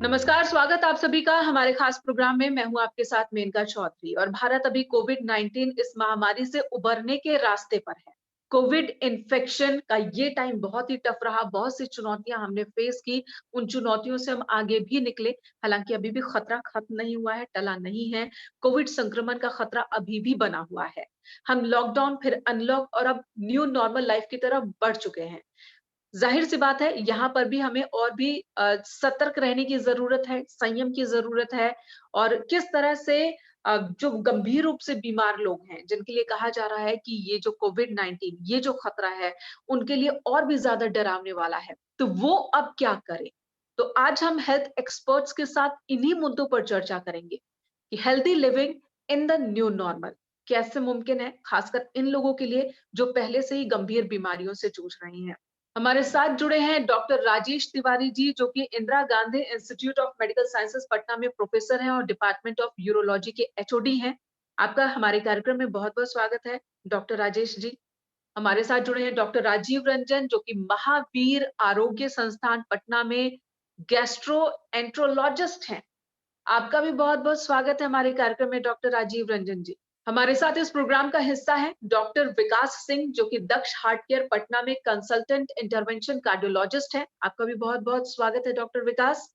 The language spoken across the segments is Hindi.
नमस्कार, स्वागत आप सभी का हमारे खास प्रोग्राम में। मैं हूं आपके साथ मेनका चौधरी और भारत अभी कोविड-19 इस महामारी से उबरने के रास्ते पर है। कोविड इन्फेक्शन का ये टाइम बहुत ही टफ रहा, बहुत सी चुनौतियां हमने फेस की, उन चुनौतियों से हम आगे भी निकले। हालांकि अभी भी खतरा खत्म नहीं हुआ है, टला नहीं है। कोविड संक्रमण का खतरा अभी भी बना हुआ है। हम लॉकडाउन, फिर अनलॉक और अब न्यू नॉर्मल लाइफ की तरफ बढ़ चुके हैं। ज़ाहिर सी बात है, यहाँ पर भी हमें और भी सतर्क रहने की ज़रूरत है, संयम की ज़रूरत है और किस तरह से जो गंभीर रूप से बीमार लोग हैं, जिनके लिए कहा जा रहा है कि ये जो कोविड-19 ये जो खतरा है, उनके लिए और भी ज़्यादा डरावने वाला है। तो वो अब क्या करें? तो आज हम हेल्थ एक्सपर्ट्स के साथ इन्हीं मुद्दों पर चर्चा करेंगे कि healthy living in the new normal कैसे मुमकिन है, खासकर इन लोगों के लिए जो पहले से ही गंभीर बीमारियों से जूझ रहे हैं। हमारे साथ जुड़े हैं डॉक्टर राजेश तिवारी जी, जो कि Indira Gandhi institute of medical sciences Patna में प्रोफेसर हैं और डिपार्टमेंट ऑफ यूरोलॉजी के एचओडी हैं। आपका हमारे कार्यक्रम में बहुत-बहुत स्वागत है, डॉक्टर राजेश जी। हमारे साथ जुड़े हैं डॉक्टर राजीव रंजन, जो कि महावीर आरोग्य संस्थान पटना में गैस्ट्रोएंटरोलॉजिस्ट हैं। आपका भी बहुत-बहुत स्वागत है हमारे कार्यक्रम में डॉक्टर राजीव रंजन जी। हमारे साथ इस प्रोग्राम का हिस्सा है डॉक्टर विकास सिंह, जो कि दक्ष हार्ट केयर पटना में कंसल्टेंट इंटरवेंशन कार्डियोलॉजिस्ट हैं। आपका भी बहुत-बहुत स्वागत है डॉक्टर विकास।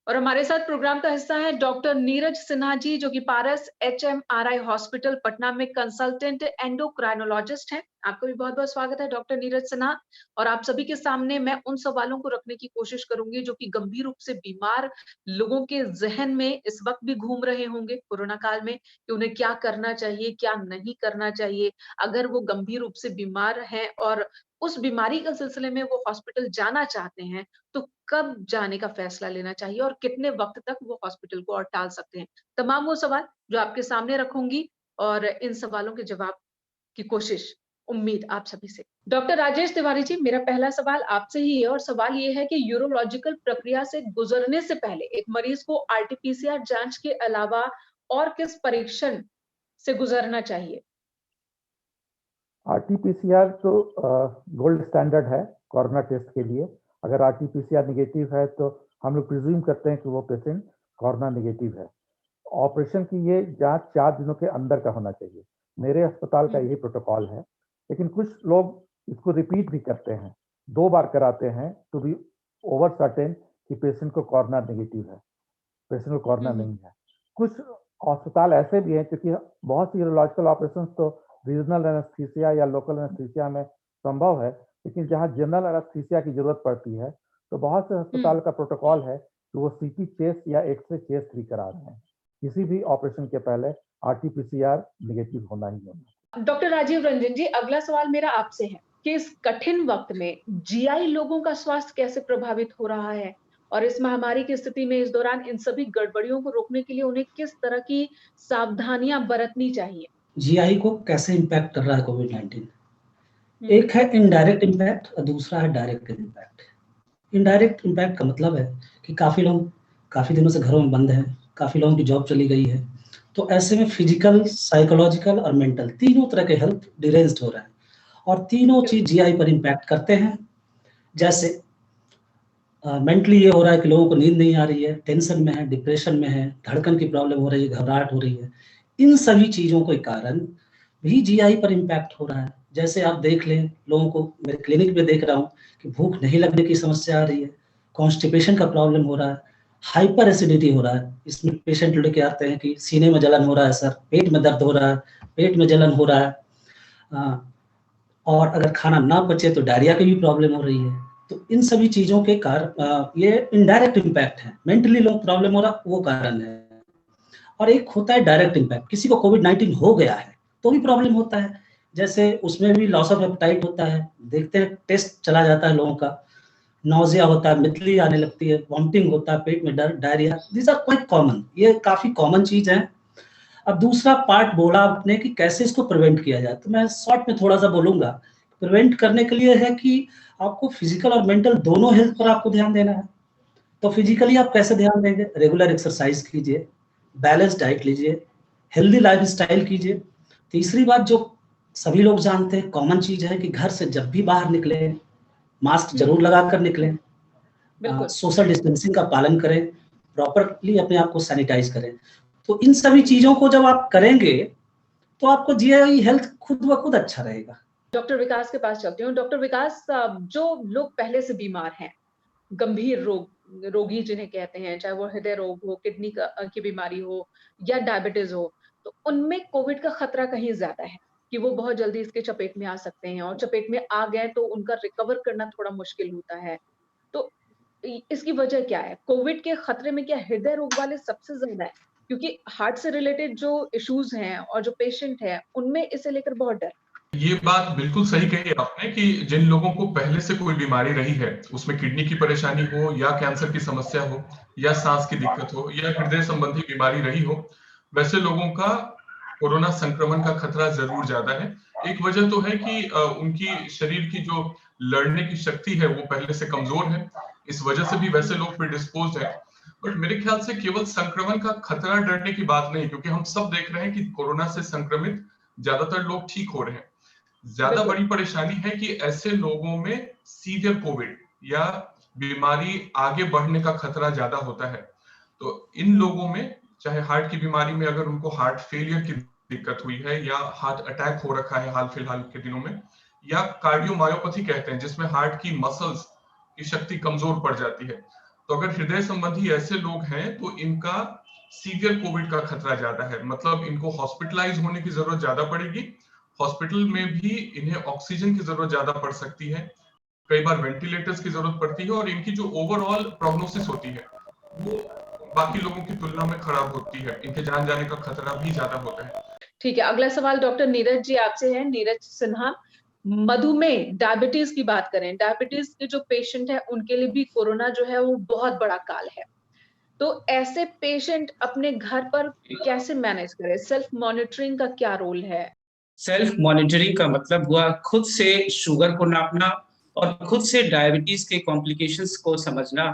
और हमारे साथ प्रोग्राम का हिस्सा है डॉक्टर नीरज सिन्हा जी, जो कि पारस एचएमआरआई हॉस्पिटल पटना में कंसल्टेंट एंडोक्राइनोलॉजिस्ट हैं। आपका भी बहुत-बहुत स्वागत है डॉक्टर नीरज सिन्हा। और आप सभी के सामने मैं उन सवालों को रखने की कोशिश करूंगी जो कि गंभीर रूप से बीमार लोगों के ज़हन में इस वक़्त भी घूम रहे होंगे कोरोना काल में, कि उन्हें क्या करना चाहिए, क्या नहीं करना चाहिए। अगर वो गंभीर रूप से बीमार हैं और उस बीमारी के सिलसिले में वो हॉस्पिटल जाना चाहते हैं, तो कब जाने का फैसला लेना चाहिए और कितने वक़्त तक वो हॉस्पिटल को और टाल सकते हैं। तमाम वो सवाल जो आपके सामने रखूँगी और इन सवालों के जवाब की कोशिश, उम्मीद आप सभी से। डॉक्टर राजेश तिवारी जी, मेरा पहला सवाल आपसे ही है और सवाल ये है कि यूरोलॉजिकल प्रक्रिया से गुजरने से पहले एक मरीज को आरटी-पीसीआर जांच के अलावा और किस परीक्षण से गुजरना चाहिए? आरटी-पीसीआर तो गोल्ड स्टैंडर्ड है कोरोना टेस्ट के लिए। अगर आरटी-पीसीआर नेगेटिव है तो हम लोग प्रिज्यूम करते हैं कि वो पेशेंट कोरोना नेगेटिव है। ऑपरेशन की ये जांच 4 दिनों के अंदर का होना चाहिए। मेरे अस्पताल का यही प्रोटोकॉल है, लेकिन कुछ लोग इसको रिपीट भी करते हैं, 2 बार कराते हैं टू बी ओवर सर्टेन कि पेशेंट को कोरोना नेगेटिव है, पेशेंट को कोरोना नहीं है। कुछ अस्पताल ऐसे भी हैं, क्योंकि बहुत सी यूरोलॉजिकल ऑपरेशन तो रीजनल एनेस्थीसिया या लोकल एनेस्थीसिया में संभव है, लेकिन जहां जनरल एनेस्थीसिया की जरूरत पड़ती है, तो बहुत से अस्पताल का प्रोटोकॉल है कि वो सीटी चेस्ट या एक्सरे चेस्ट भी करा रहे हैं। किसी भी ऑपरेशन के पहले आरटी-पीसीआर नेगेटिव होना ही होना। डॉक्टर राजीव रंजन जी, अगला सवाल मेरा आपसे है कि इस कठिन वक्त में जीआई लोगों का स्वास्थ्य कैसे प्रभावित हो रहा है और इस महामारी की स्थिति में इस दौरान इन सभी गड़बड़ियों को रोकने के लिए उन्हें किस तरह की सावधानियां बरतनी चाहिए? जीआई को कैसे इम्पैक्ट कर रहा है कोविड-19? एक है इनडायरेक्ट इम्पैक्ट और दूसरा है डायरेक्ट इम्पैक्ट। इनडायरेक्ट इम्पैक्ट का मतलब है कि काफ़ी लोग काफ़ी दिनों से घरों में बंद हैं, काफ़ी लोगों की जॉब चली गई है। तो ऐसे में फिजिकल, साइकोलॉजिकल और मेंटल तीनों तरह के हेल्थ डिरेंज्ड हो रहा है और तीनों चीज़ जीआई पर इम्पैक्ट करते हैं। जैसे मेंटली ये हो रहा है कि लोगों को नींद नहीं आ रही है, टेंशन में है, डिप्रेशन में है, धड़कन की प्रॉब्लम हो रही है, घबराहट हो रही है। इन सभी चीज़ों के कारण भी जीआई पर इम्पैक्ट हो रहा है। जैसे आप देख लें, लोगों को मेरे क्लिनिक में देख रहा हूँ कि भूख नहीं लगने की समस्या आ रही है, कॉन्स्टिपेशन का प्रॉब्लम हो रहा है, हाइपर एसिडिटी हो रहा है। इसमें पेशेंट लेके आते हैं कि सीने में जलन हो रहा है सर, पेट में दर्द हो रहा है, पेट में जलन हो रहा है। और अगर खाना ना पचे तो डायरिया की भी प्रॉब्लम हो रही है। तो इन सभी चीज़ों के कारण ये इनडायरेक्ट इम्पैक्ट है, मेंटली लोग प्रॉब्लम हो रहा वो कारण है। और एक होता है डायरेक्ट इम्पैक्ट, किसी को कोविड-19 हो गया है तो भी प्रॉब्लम होता है, जैसे उसमें भी लॉस ऑफ एपेटाइट होता है, देखते हैं टेस्ट चला जाता है लोगों का, नौजिया होता है, मितली आने लगती है, वॉमिटिंग होता है, पेट में दर्द, diarrhoea, these are quite common, ये काफ़ी कॉमन चीज़ है। अब दूसरा पार्ट बोला आपने कि कैसे इसको प्रिवेंट किया जाए, तो मैं शॉर्ट में थोड़ा सा बोलूँगा। प्रिवेंट करने के लिए है कि आपको फिजिकल और मेंटल दोनों हेल्थ पर आपको ध्यान देना है। तो फिजिकली आप कैसे ध्यान देंगे? रेगुलर एक्सरसाइज कीजिए, बैलेंस डाइट लीजिए, हेल्दी लाइफस्टाइल कीजिए। तीसरी बात जो सभी लोग जानते हैं, कॉमन चीज़ है कि घर से जब भी बाहर निकलें, मास्क जरूर लगा कर निकलें, सोशल डिस्टेंसिंग का पालन करें, प्रॉपरली अपने आप को सैनिटाइज करें। तो इन सभी चीज़ों को जब आप करेंगे, तो आपको जीआई हेल्थ खुद ब खुद अच्छा रहेगा। डॉक्टर विकास के पास चलती हूँ। डॉक्टर विकास, जो लोग पहले से बीमार हैं, गंभीर रोगी जिन्हें कहते हैं, चाहे वो हृदय रोग हो, किडनी की बीमारी हो या डायबिटीज हो, तो उनमें कोविड का खतरा कहीं ज्यादा है कि वो बहुत जल्दी इसके चपेट में आ सकते हैं, और चपेट में आ गए तो उनका रिकवर करना थोड़ा मुश्किल होता है। तो इसकी वजह क्या है? कोविड के खतरे में क्या हृदय रोग वाले सबसे ज्यादा है? क्योंकि हार्ट से रिलेटेड जो इश्यूज हैं और जो पेशेंट है, उनमें इसे लेकर बहुत डर। ये बात बिल्कुल सही कही आपने कि जिन लोगों को पहले से कोई बीमारी रही है, उसमें किडनी की परेशानी हो या कैंसर की समस्या हो या सांस की दिक्कत हो या हृदय संबंधी बीमारी रही हो, वैसे लोगों का कोरोना संक्रमण का खतरा जरूर ज्यादा है। एक वजह तो है कि उनकी शरीर की जो लड़ने की शक्ति है वो पहले से कमजोर है, इस वजह से भी वैसे लोग प्रिडिस्पोज्ड है। बट मेरे ख्याल से केवल संक्रमण का खतरा डरने की बात नहीं, क्योंकि हम सब देख रहे हैं कि कोरोना से संक्रमित ज्यादातर लोग ठीक हो रहे हैं। ज्यादा बड़ी परेशानी है कि ऐसे लोगों में सीवियर कोविड या बीमारी आगे बढ़ने का खतरा ज्यादा होता है। तो इन लोगों में, चाहे हार्ट की बीमारी में अगर उनको हार्ट फेलियर की दिक्कत हुई है या हार्ट अटैक हो रखा है हाल फिलहाल के दिनों में, या कार्डियोमायोपैथी कहते हैं जिसमें हार्ट की मसल्स की शक्ति कमजोर पड़ जाती है, तो अगर हृदय संबंधी ऐसे लोग हैं तो इनका सीवियर कोविड का खतरा ज्यादा है। मतलब इनको हॉस्पिटलाइज होने की जरूरत ज्यादा पड़ेगी, हॉस्पिटल में भी इन्हें ऑक्सीजन की जरूरत ज्यादा पड़ सकती है, कई बार वेंटिलेटर्स की जरूरत पड़ती है, और इनकी जो ओवरऑल प्रोग्नोसिस होती है वो बाकी लोगों की तुलना में खराब होती है, इनके जान जाने का खतरा भी ज्यादा होता है। ठीक है, अगला सवाल डॉक्टर नीरज जी आपसे है, नीरज सिन्हा। मधुमेह, डायबिटीज की बात करें, डायबिटीज के जो पेशेंट है उनके लिए भी कोरोना जो है वो बहुत बड़ा काल है। तो ऐसे पेशेंट अपने घर पर कैसे मैनेज करें? सेल्फ मॉनिटरिंग का क्या रोल है? सेल्फ मॉनिटरिंग का मतलब हुआ खुद से शुगर को नापना और खुद से डायबिटीज के कॉम्प्लिकेशंस को समझना।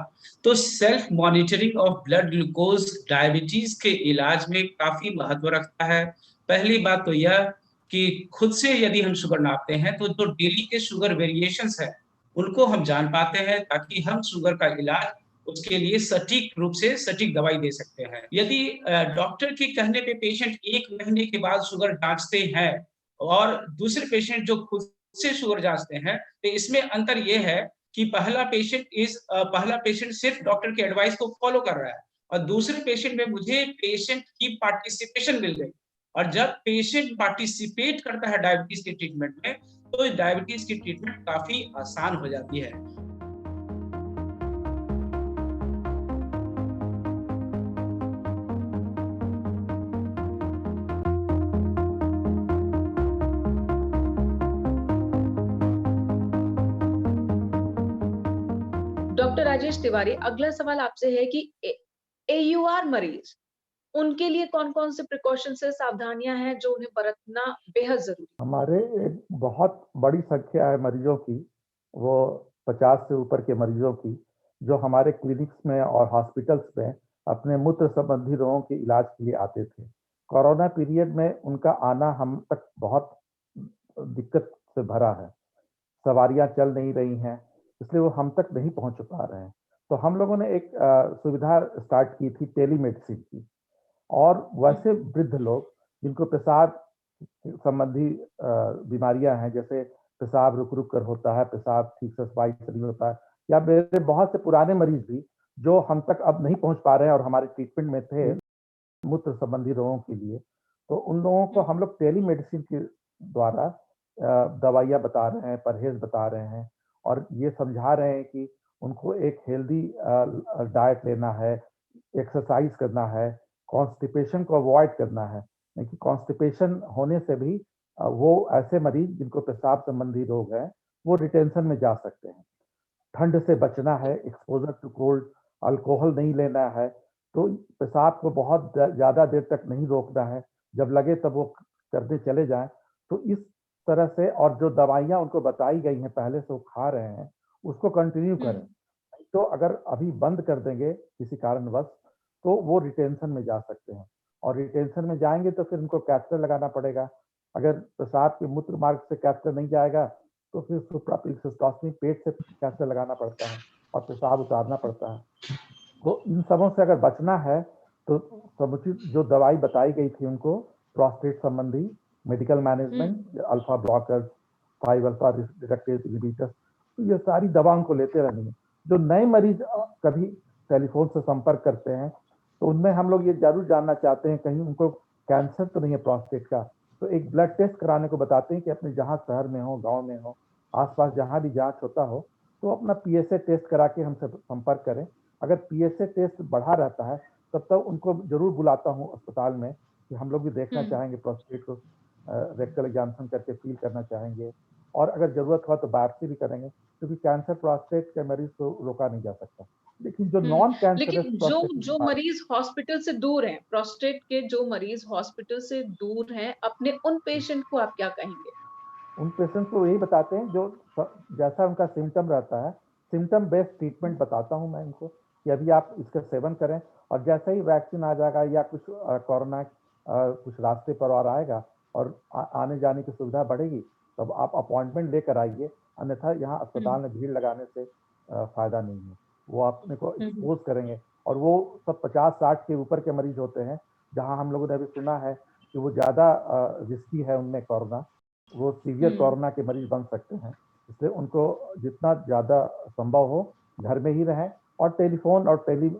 तो self monitoring of blood glucose diabetes के इलाज में काफी महत्व रखता है। पहली बात तो यह कि खुद से यदि हम शुगर नापते हैं तो जो डेली के शुगर वेरिएशंस है उनको हम जान पाते हैं, ताकि हम शुगर का इलाज उसके लिए सटीक रूप से सटीक दवाई दे सकते हैं। यदि डॉक्टर के कहने पे पेशेंट 1 महीने के बाद शुगर जांचते हैं और दूसरे पेशेंट जो खुद से शुगर जांचते हैं, तो इसमें अंतर ये है कि पहला पेशेंट सिर्फ डॉक्टर के एडवाइस को फॉलो कर रहा है, और दूसरे पेशेंट में मुझे पेशेंट की पार्टिसिपेशन मिल गई। और जब पेशेंट पार्टिसिपेट करता है डायबिटीज के ट्रीटमेंट में, तो डायबिटीज की ट्रीटमेंट काफी आसान हो जाती है। डॉक्टर राजेश तिवारी, अगला सवाल आपसे है कि AUR मरीज, उनके लिए कौन-कौन से प्रिकॉशंस से सावधानियां हैं जो उन्हें बरतना बेहद जरूरी है? हमारे एक बहुत बड़ी संख्या है मरीजों की, वो 50 से ऊपर के मरीजों की, जो हमारे क्लिनिक्स में और हॉस्पिटल्स में अपने मूत्र संबंधी रोगों के इलाज के लिए आते थे। कोरोना पीरियड में उनका आना हम तक बहुत दिक्कत से भरा है। सवारियां चल नहीं रही हैं, इसलिए वो हम तक नहीं पहुंच पा रहे हैं। तो हम लोगों ने एक सुविधा स्टार्ट की थी टेलीमेडिसिन की, और वैसे वृद्ध लोग जिनको पेशाब संबंधी बीमारियां हैं, जैसे पेशाब रुक रुक कर होता है, पेशाब ठीक से सफाई से नहीं होता है, या मेरे बहुत से पुराने मरीज भी जो हम तक अब नहीं पहुंच पा रहे हैं और हमारे ट्रीटमेंट में थे मूत्र संबंधी रोगों के लिए, तो उन लोगों को हम लोग टेलीमेडिसिन के द्वारा दवाइयाँ बता रहे हैं, परहेज बता रहे हैं, और ये समझा रहे हैं कि उनको एक हेल्दी डाइट लेना है, एक्सरसाइज करना है, कॉन्स्टिपेशन को अवॉइड करना है। नहीं कि कॉन्स्टिपेशन होने से भी वो ऐसे मरीज जिनको पेशाब संबंधी रोग है वो रिटेंशन में जा सकते हैं। ठंड से बचना है, एक्सपोजर टू कोल्ड, अल्कोहल नहीं लेना है, तो पेशाब को बहुत ज़्यादा देर तक नहीं रोकना है, जब लगे तब वो करते चले जाएं। तो इस तरह से, और जो दवाइयाँ उनको बताई गई हैं पहले से वो खा रहे हैं, उसको कंटिन्यू करें। तो अगर अभी बंद कर देंगे किसी कारणवश, तो वो रिटेंशन में जा सकते हैं, और रिटेंशन में जाएंगे तो फिर उनको कैथेटर लगाना पड़ेगा। अगर पेशाब के मूत्र मार्ग से कैथेटर नहीं जाएगा तो फिर सुप्रापिक्सिस्टॉमी पेट से कैथेटर लगाना पड़ता है और पेशाब उतारना पड़ता है। तो इन सबों से अगर बचना है तो समुचित जो दवाई बताई गई थी उनको, प्रोस्टेट संबंधी medical management, alpha blockers, five alpha reductase inhibitors, तो ये सारी दवाओं को लेते रहनी है। जो नए मरीज कभी टेलीफोन से संपर्क करते हैं तो उनमें हम लोग ये जरूर जानना चाहते हैं कहीं उनको कैंसर तो नहीं है प्रोस्टेट का, तो एक ब्लड टेस्ट कराने को बताते हैं कि अपने जहाँ शहर में हो, गांव में हो, आसपास जहाँ भी जांच होता हो, तो अपना PSA टेस्ट करा के हमसे संपर्क करें। अगर PSA टेस्ट बढ़ा रहता है तब तक उनको जरूर बुलाता हूँ अस्पताल में कि हम लोग भी देखना चाहेंगे प्रोस्टेट को, रेक्टल एग्जामिनेशन करके फील करना चाहेंगे, और अगर जरूरत हो तो बायोप्सी भी करेंगे, क्योंकि कैंसर प्रोस्टेट के मरीज को रोका नहीं जा सकता। लेकिन जो नॉन कैंसरस लेकिन जो मरीज हॉस्पिटल से दूर हैं, प्रोस्टेट के जो मरीज हॉस्पिटल से दूर हैं, अपने उन पेशेंट को आप क्या कहेंगे? उन पेशेंट को यही बताते हैं जो जैसा उनका सिम्टम रहता है, सिम्टम बेस्ड ट्रीटमेंट बताता हूं मैं उनको कि अभी आप इसका सेवन करें, और जैसे ही वैक्सीन आ जाएगा या कुछ कोरोना कुछ रास्ते पर और आएगा और आने जाने की सुविधा बढ़ेगी, तब आप अपॉइंटमेंट लेकर आइए, अन्यथा यहाँ अस्पताल में भीड़ लगाने से फायदा नहीं है। वो अपने को एक्सपोज करेंगे, और वो सब 50-60 के ऊपर के मरीज होते हैं, जहाँ हम लोगों ने अभी सुना है कि वो ज़्यादा रिस्की है उनमें कोरोना, वो सीवियर कोरोना के मरीज बन सकते हैं। इसलिए उनको जितना ज़्यादा संभव हो घर में ही रहें, और टेलीफोन और टेली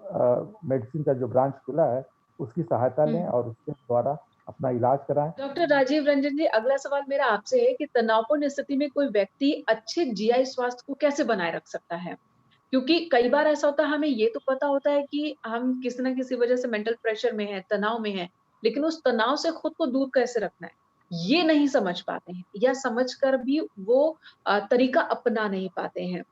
मेडिसिन का जो ब्रांच खुला है उसकी सहायता लें और उसके द्वारा अपना इलाज कराएं। डॉक्टर राजीव रंजन जी, अगला सवाल मेरा आपसे है कि तनावपूर्ण स्थिति में कोई व्यक्ति अच्छे GI स्वास्थ्य को कैसे बनाए रख सकता है? क्योंकि कई बार ऐसा होता है, हमें ये तो पता होता है कि हम किसी ना किसी वजह से मेंटल प्रेशर में है, तनाव में है, लेकिन उस तनाव से खुद को दूर कैसे रखना है ये नहीं समझ पाते हैं, या समझकर भी वो तरीका अपना नहीं पाते हैं।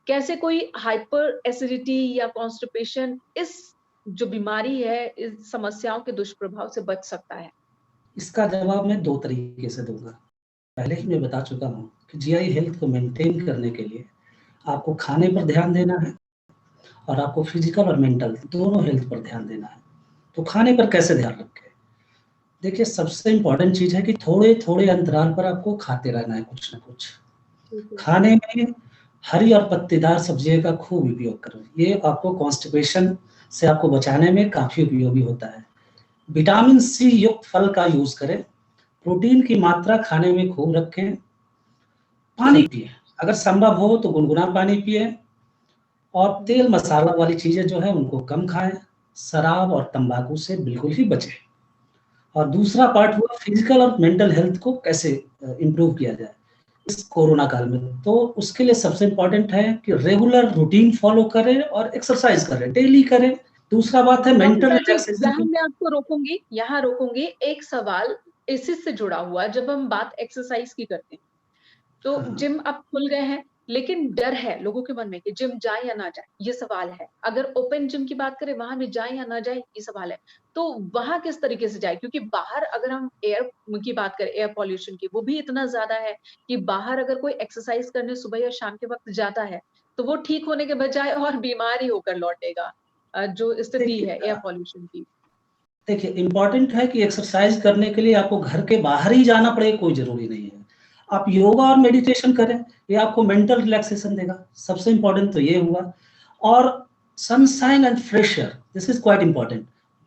कैसे कोई हाइपर एसिडिटी या कॉन्स्टिपेशन, इस जो बीमारी है, इस समस्याओं के दुष्प्रभाव से बच सकता है? इसका जवाब मैं 2 तरीके से दूंगा। पहले ही मैं बता चुका हूँ कि GI हेल्थ को मेंटेन करने के लिए आपको खाने पर ध्यान देना है और आपको फिजिकल और मेंटल दोनों हेल्थ पर ध्यान देना है। तो खाने पर कैसे ध्यान रखें? देखिए, सबसे इम्पोर्टेंट चीज़ है कि थोड़े-थोड़े अंतराल पर आपको खाते रहना है कुछ न कुछ। खाने में हरी और पत्तेदार सब्जियों का खूब उपयोग करें। ये आपको कॉन्स्टिपेशन से आपको बचाने में काफ़ी उपयोगी होता है। विटामिन C युक्त फल का यूज़ करें। प्रोटीन की मात्रा खाने में खूब रखें। पानी पिएँ, अगर संभव हो तो गुनगुना पानी पिएँ, और तेल मसाला वाली चीज़ें जो है उनको कम खाएँ। शराब और तंबाकू से बिल्कुल ही बचें। और दूसरा पार्ट हुआ फिजिकल और मेंटल हेल्थ को कैसे इम्प्रूव किया जाए इस कोरोना काल में। तो उसके लिए सबसे इम्पोर्टेंट है कि रेगुलर रूटीन फॉलो करें और एक्सरसाइज करें, डेली करें। दूसरा बात है मेंटल रिलैक्सेशन। यहाँ मैं आपको रोकूंगी। एक सवाल इसी से जुड़ा हुआ, जब हम बात एक्सरसाइज की करते हैं तो जिम अब खुल गए हैं, लेकिन डर है लोगों के मन में कि जिम जाए या ना जाए, ये सवाल है। अगर ओपन जिम की बात करें, वहां भी जाए या ना जाए, ये सवाल है। तो वहां किस तरीके से जाए? क्योंकि बाहर अगर हम एयर की बात करें, एयर पॉल्यूशन की, वो भी इतना ज्यादा है कि बाहर अगर कोई एक्सरसाइज करने सुबह या शाम के वक्त जाता है तो वो ठीक होने के बजाय और बीमार ही होकर लौटेगा, जो स्थिति है एयर पॉल्यूशन की। देखिए, इम्पोर्टेंट है कि एक्सरसाइज करने के लिए आपको घर के बाहर ही जाना पड़े, कोई जरूरी नहीं है। आप योगा और मेडिटेशन करें, ये आपको मेंटल रिलैक्सेशन देगा। सबसे इम्पोर्टेंट तो ये हुआ। और sunshine and fresh air, this is quite important.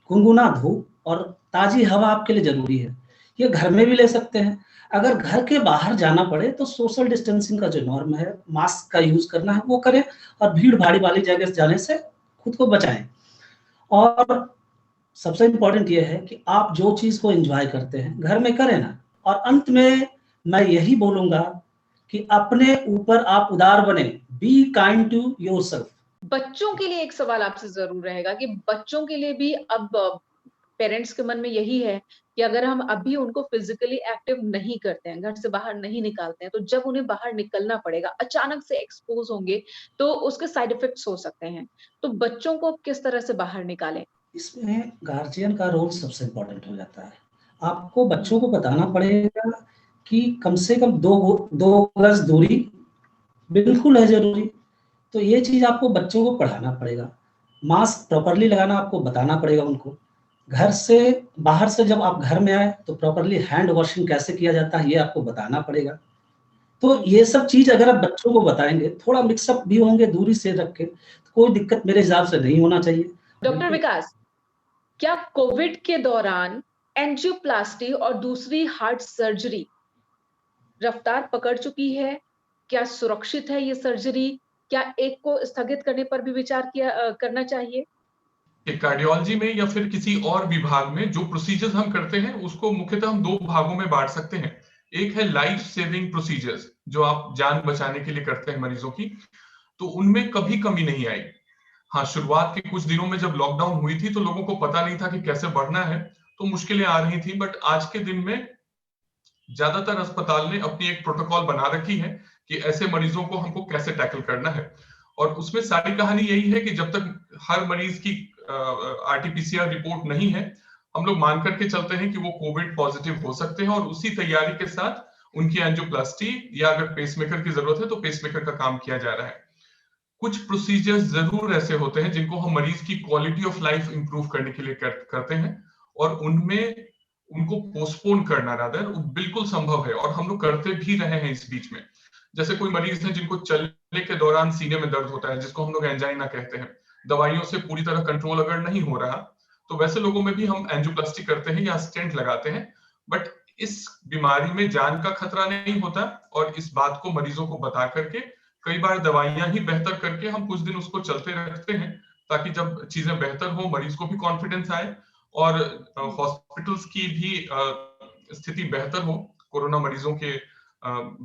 गुनगुना धूप और ताजी हवा आपके लिए जरूरी है। ये घर में भी ले सकते हैं। अगर घर के बाहर जाना पड़े तो सोशल डिस्टेंसिंग का जो नॉर्म है, मास्क का यूज करना है वो करें, और भीड़ भाड़ी वाली जगह जाने से खुद को बचाएं। और सबसे इम्पोर्टेंट ये है कि आप जो चीज को एंजॉय करते हैं घर में करें ना। और अंत में मैं यही बोलूंगा कि अपने ऊपर आप उदार बने, बी काइंड टू योरसेल्फ। बच्चों के लिए एक सवाल आपसे जरूर रहेगा कि बच्चों के लिए भी अब पेरेंट्स के मन में यही है कि अगर हम अभी उनको फिजिकली एक्टिव नहीं करते हैं, घर से बाहर नहीं निकालते हैं, तो जब उन्हें बाहर निकलना पड़ेगा, अचानक से एक्सपोज होंगे तो उसके साइड इफेक्ट्स हो सकते हैं। तो बच्चों को किस तरह से बाहर निकालें? इसमें गार्जियन का रोल सबसे इम्पोर्टेंट हो जाता है। आपको बच्चों को बताना पड़ेगा कि कम से कम 2 गज दूरी बिल्कुल है जरूरी। तो ये चीज आपको बच्चों को पढ़ाना पड़ेगा। मास्क प्रॉपरली लगाना आपको बताना पड़ेगा उनको। घर से बाहर से जब आप घर में आए तो प्रॉपरली हैंड वॉशिंग कैसे किया जाता है ये आपको बताना पड़ेगा। तो ये सब चीज अगर आप बच्चों को बताएंगे, थोड़ा मिक्सअप भी होंगे दूरी से रख के, तो कोई दिक्कत मेरे हिसाब से नहीं होना चाहिए। डॉक्टर विकास, क्या कोविड के दौरान एंजियोप्लास्टी और दूसरी हार्ट सर्जरी रफ्तार पकड़ चुकी है? क्या सुरक्षित है ये सर्जरी? क्या एक को स्थगित करने पर भी विचार करना चाहिए? कार्डियोलॉजी में या फिर किसी और विभाग में जो प्रोसीजर्स हम करते हैं उसको मुख्यतः हम दो भागों में बांट सकते हैं। एक है लाइफ सेविंग प्रोसीजर्स, जो आप जान बचाने के लिए करते हैं मरीजों की, तो उनमें कभी कमी नहीं आई। हाँ, शुरुआत के कुछ दिनों में जब लॉकडाउन हुई थी तो लोगों को पता नहीं था कि कैसे बढ़ना है, तो मुश्किलें आ रही थी। बट आज के दिन में ज्यादातर अस्पताल ने अपनी एक प्रोटोकॉल बना रखी है कि ऐसे मरीजों को हमको कैसे टैकल करना है। और उसमें सारी कहानी यही है कि जब तक हर मरीज की आरटीपीसीआर रिपोर्ट नहीं है, हम लोग मान करके चलते हैं कि वो कोविड पॉजिटिव हो सकते हैं, और उसी तैयारी के साथ उनकी एंजियोप्लास्टी या अगर पेसमेकर की जरूरत है तो पेसमेकर का काम किया जा रहा है। कुछ प्रोसीजर्स जरूर ऐसे होते हैं जिनको हम मरीज की क्वालिटी ऑफ लाइफ इंप्रूव करने के लिए करते हैं, और उनमें उनको पोस्टपोन करना रादर बिल्कुल संभव है, और हम लोग करते भी रहे हैं इस बीच में। जैसे कोई मरीज है जिनको चलने के दौरान सीने में दर्द होता है, जिसको हम लोग एंजाइना कहते हैं, दवाइयों से पूरी तरह कंट्रोल अगर नहीं हो रहा, तो वैसे लोगों में भी हम एंजियोप्लास्टी करते हैं या स्टेंट लगाते हैं। बट इस बीमारी में जान का खतरा नहीं होता, और इस बात को मरीजों को बता करके कई बार दवाइयां ही बेहतर करके हम कुछ दिन उसको चलते रखते हैं, ताकि जब चीजें बेहतर हो मरीज को भी कॉन्फिडेंस आए, और हॉस्पिटल्स की भी स्थिति बेहतर हो, कोरोना मरीजों के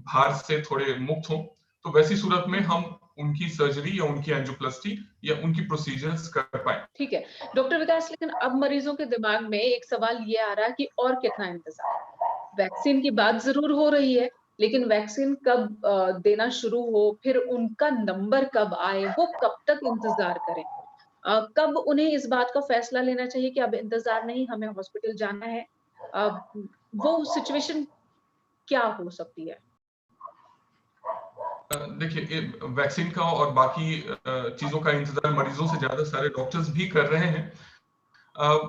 भार से थोड़े मुक्त हो, तो वैसी सूरत में हम उनकी सर्जरी या उनकी एंजियोप्लास्टी या उनकी प्रोसीजर्स कर पाए। ठीक है डॉक्टर विकास, लेकिन अब मरीजों के दिमाग में एक सवाल ये आ रहा है कि और कितना इंतजार? वैक्सीन की बात जरूर हो रही है, लेकिन वैक्सीन कब देना शुरू हो, फिर उनका नंबर कब आए, वो कब तक इंतजार करें? कब उन्हें इस बात का फैसला लेना चाहिए कि अब इंतजार नहीं, हमें हॉस्पिटल जाना है? वो सिचुएशन क्या हो सकती है? देखिए, वैक्सीन का और बाकी चीजों का इंतजार मरीजों से ज्यादा सारे डॉक्टर्स भी कर रहे हैं।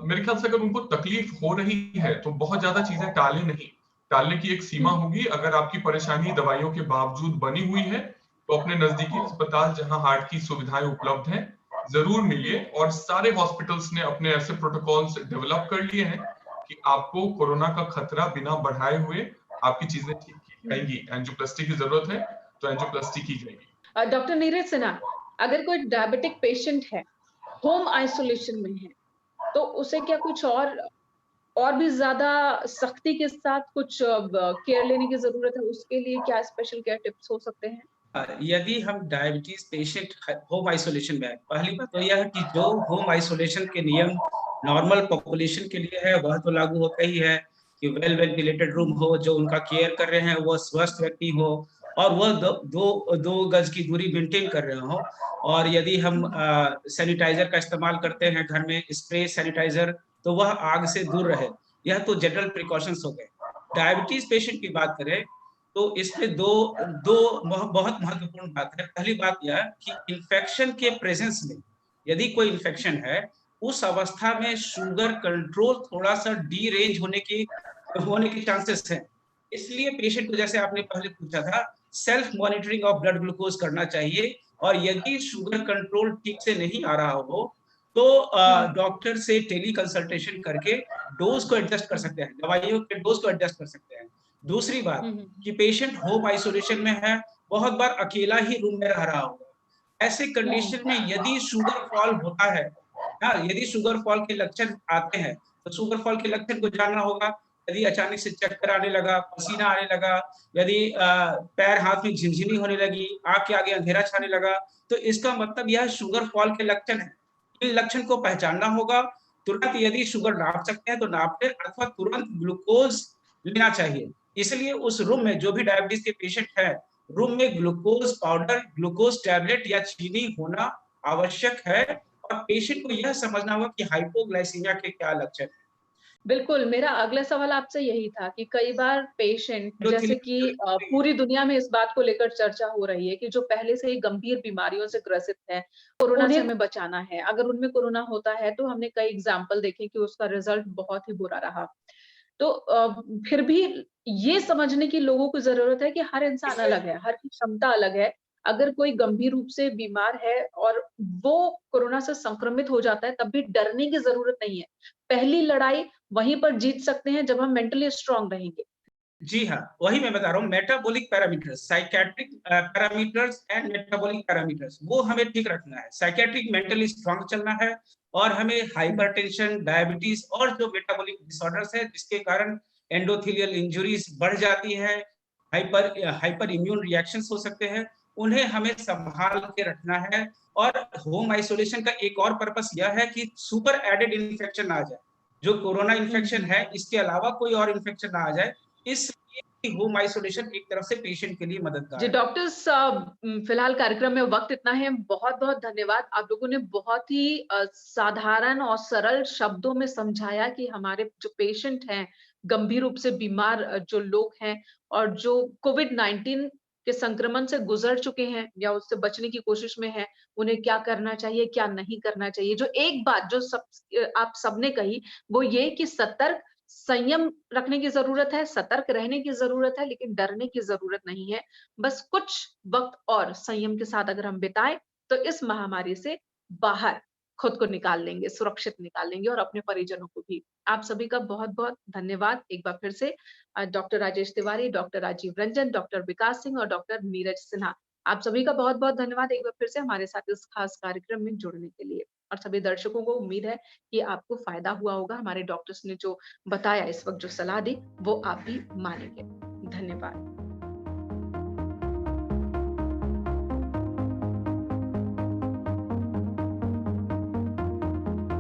मेरे ख्याल से अगर उनको तकलीफ हो रही है तो बहुत ज्यादा चीजें टालें नहीं। टालने की एक सीमा होगी। अगर आपकी परेशानी दवाइयों के बावजूद बनी हुई है तो अपने नजदीकी अस्पताल जहां हार्ट की सुविधाएं उपलब्ध हैं जरूर मिलिए, और सारे हॉस्पिटल्स ने अपने ऐसे प्रोटोकॉल्स डेवलप कर लिए हैं कि आपको कोरोना का खतरा बिना बढ़ाए हुए आपकी चीजें ठीक की जाएंगी। एंजियोप्लास्टी की जरूरत है तो एंजियोप्लास्टी की जाएगी। डॉक्टर नीरज सिन्हा, अगर कोई डायबिटिक पेशेंट है, होम आइसोलेशन में है, तो उसे क्या कुछ और भी ज्यादा सख्ती के साथ कुछ केयर लेने की जरूरत है? उसके लिए क्या स्पेशल केयर टिप्स हो सकते हैं? यदि हम डायबिटीज पेशेंट होम आइसोलेशन में है, पहली बात तो यह है कि जो होम आइसोलेशन के नियम नॉर्मल पॉपुलेशन के लिए है वह तो लागू होता ही है कि वेल वेंटिलेटेड रूम हो, जो उनका केयर कर रहे हैं वो स्वस्थ व्यक्ति हो, और वह दो गज की दूरी मेंटेन कर रहे हो। और यदि हम सैनिटाइजर का इस्तेमाल करते हैं घर में, स्प्रे सैनिटाइजर, तो वह आग से दूर रहे। यह तो जनरल प्रिकॉशंस हो गए। डायबिटीज पेशेंट की बात करें तो इसमें दो बहुत महत्वपूर्ण बात है। पहली बात यह कि इन्फेक्शन के प्रेजेंस में यदि कोई इन्फेक्शन है, उस अवस्था में शुगर कंट्रोल थोड़ा सा डीरेंज होने के चांसेस हैं। इसलिए पेशेंट को, जैसे आपने पहले पूछा था, self monitoring of blood glucose करना चाहिए, और यदि शुगर कंट्रोल ठीक से नहीं आ रहा हो तो डॉक्टर से टेली कंसल्टेशन करके डोज को एडजस्ट कर सकते हैं, दवाइयों के डोज को एडजस्ट कर सकते हैं। दूसरी बात कि पेशेंट होम आइसोलेशन में है, बहुत बार अकेला ही रूम में रह रहा होगा, ऐसे कंडीशन में यदि शुगर फॉल होता है, यदि शुगर फॉल के लक्षण आते हैं तो शुगर फॉल के लक्षण को जानना होगा। यदि अचानक से चक्कर आने लगा, पसीना आने लगा, यदि पैर हाथ में झिनझिनी होने लगी, आंख के आगे अंधेरा छाने लगा, तो इसका मतलब यह शुगर फॉल के लक्षण है। इन लक्षण को पहचानना होगा। तुरंत यदि शुगर नाप सकते हैं तो नाप लें, अथवा तुरंत ग्लूकोज लेना चाहिए। इसलिए उस रूम में जो भी डायबिटीज के पेशेंट है, रूम में ग्लूकोज पाउडर, ग्लूकोज टैबलेट या चीनी होना आवश्यक है, और पेशेंट को यह समझना होगा कि हाइपोग्लाइसीमिया के क्या लक्षण हैं। बिल्कुल, मेरा अगला सवाल आपसे यही था कि कई बार पेशेंट, जैसे कि पूरी दुनिया में इस बात को लेकर चर्चा हो रही है कि जो पहले से ही गंभीर बीमारियों से ग्रसित है, कोरोना से हमें बचाना है। अगर उनमें कोरोना होता है तो हमने कई एग्जाम्पल देखे कि उसका रिजल्ट बहुत ही बुरा रहा। तो फिर भी ये समझने की लोगों को जरूरत है कि हर इंसान अलग है, हर की क्षमता अलग है। अगर कोई गंभीर रूप से बीमार है और वो कोरोना से संक्रमित हो जाता है, तब भी डरने की जरूरत नहीं है। पहली लड़ाई वहीं पर जीत सकते हैं जब हम मेंटली स्ट्रांग रहेंगे। जी हाँ, वही मैं बता रहा हूँ, metabolic parameters, psychiatric parameters and metabolic parameters, वो हमें ठीक रखना है। साइकियाट्रिक मेंटली स्ट्रांग चलना है, और हमें हाइपरटेंशन, डायबिटीज और जो मेटाबॉलिक डिसऑर्डर्स है जिसके कारण एंडोथेलियल इंजुरीज बढ़ जाती है, हाइपर इम्यून रिएक्शंस हो सकते हैं, उन्हें हमें संभाल के रखना है। और होम आइसोलेशन का एक और पर्पस यह है कि सुपर एडेड इन्फेक्शन ना आ जाए। जो कोरोना इन्फेक्शन है, इसके अलावा कोई और इन्फेक्शन ना आ जाए, इसलिए होम आइसोलेशन एक तरफ से पेशेंट के लिए मददगार जी है। डॉक्टर्स, फिलहाल कार्यक्रम में वक्त इतना है। बहुत बहुत धन्यवाद। आप लोगों ने बहुत ही साधारण और सरल शब्दों में समझाया कि हमारे जो पेशेंट हैं, गंभीर रूप से बीमार जो लोग हैं और जो कोविड-19 के संक्रमण से गुजर चुके हैं या उससे बचने की कोशिश में हैं, उन्हें क्या करना चाहिए, क्या नहीं करना चाहिए। जो एक बात जो आप सबने कही, वो ये कि सतर्क, संयम रखने की ज़रूरत है, सतर्क रहने की ज़रूरत है, लेकिन डरने की ज़रूरत नहीं है। बस कुछ वक़्त और संयम के साथ अगर हम बिताएँ, तो इस महामारी से बाहर खुद को निकाल लेंगे, सुरक्षित निकाल लेंगे और अपने परिजनों को भी। आप सभी का बहुत-बहुत धन्यवाद एक बार फिर से। Doctor Rajesh Tiwari, doctor Rajiv Ranjan, doctor Vikas Singh और डॉक्टर नीरज सिन्हा। आप सभी का बहुत-बहुत धन्यवाद एक बार फिर से हमारे साथ इस खास कार्यक्रम में जुड़ने के लिए। और सभी दर्शकों को उम्मीद है कि आपको फ़ायदा हुआ होगा। हमारे डॉक्टर्स ने जो बताया, इस वक़्त जो सलाह दी, वो आप भी मानेंगे। धन्यवाद।